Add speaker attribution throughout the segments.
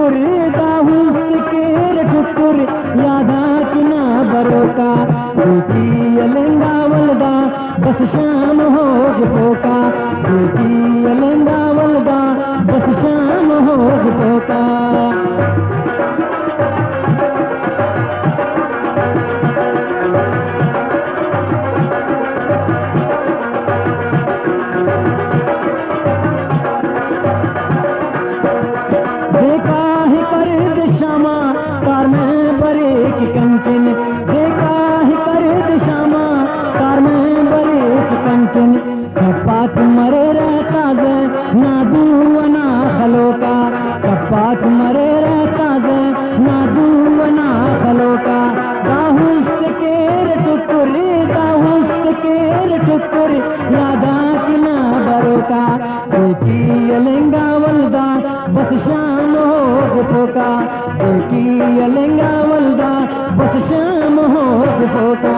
Speaker 1: टुकुर दाहूस केर टुकुर यादा किना बरोका दूती यलेंगा वलदा बस शाम हो पोका दूती यलेंगा वलदा बस शाम हो पोका देखा है कर दिशामा कार में बरे की कंचन देखा है कर दिशामा कार में बरे की कंचन कपात मरे रहता जे ना दुवना खलोका कपात मरे रहता जे ना दुवना खलोका दाहूस केर टुकुर यादा किना बरोका देखी यलेंगा वलदा बस शाम हो पोका देखी यलेंगा वलदा बस शाम हो पोका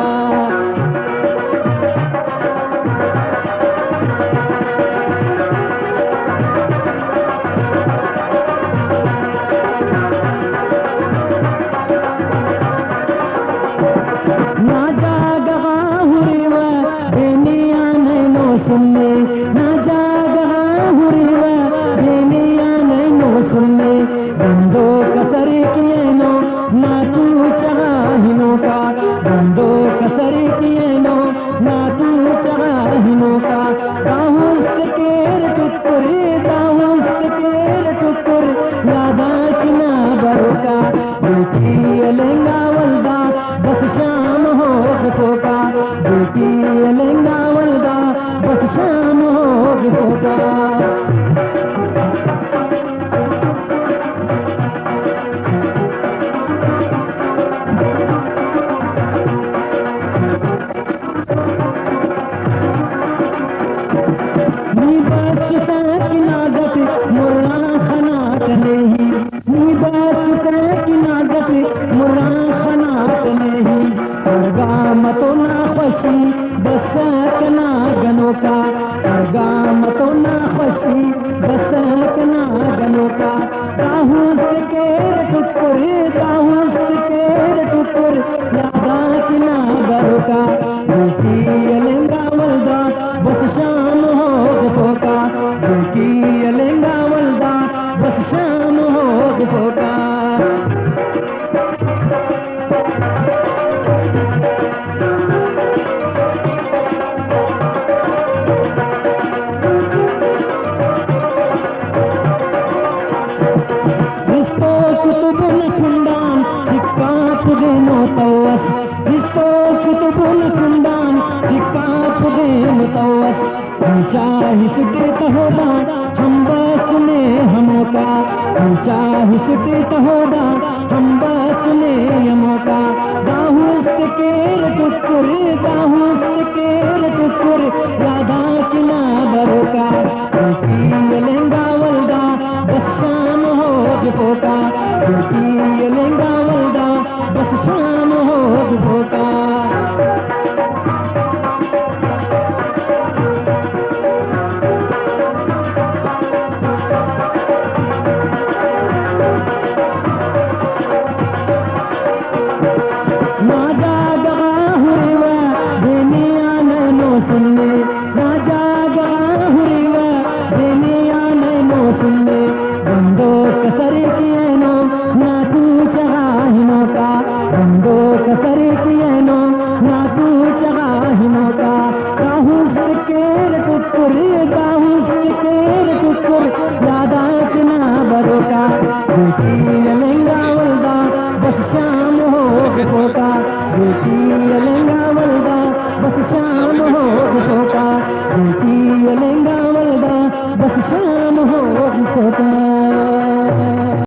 Speaker 1: ना जागा हुरीवा बेनिया नैनो सुनने ना जागा हुरीवा बेनिया नैनो सुनने बंदो कसर किए नो ना तू चाहिनो का बंदो कसर किए नो ना तू चाहिनो का दाहूस केर टुकुर यादा किना बरोका दूती यलेंगा वलदा बस शाम हो पोका दूती यलेंगा वलदा बस शाम हो पोका मतो ना खुशी बस कना गनो का मतो ना खुशी बस कना गनो का दाहूस केर टुकुर यादा किना बरोका दूती यलेंगा वलदा बस शाम हो पोका दूती यलेंगा वलदा बस शाम हो पोका चाहे सुटे होदा हम बस ने हमोका चाहे सुटे होदा हम बस ने हमोका दाहूस केर टुकुर यादा किना बरोका दूती यलेंगा वलदा बस शाम हो पोका दूती यलेंगा वलदा बस शाम हो पोका ना जागा हुरीवा बेनिया नैनो सुनने ना जागा हुरीवा बेनिया नैनो सुनने बंदो कसर किए नो ना तू चाहिनो का बंदो कसर किए नो ना तू चाहिनो का दाहूस केर टुकुर यादा किना बरोका दूती यलेंगा वलदा बस शाम हो पोका दूती यलेंगा वलदा बस शाम हो पोका दूती यलेंगा वलदा बस शाम हो पोका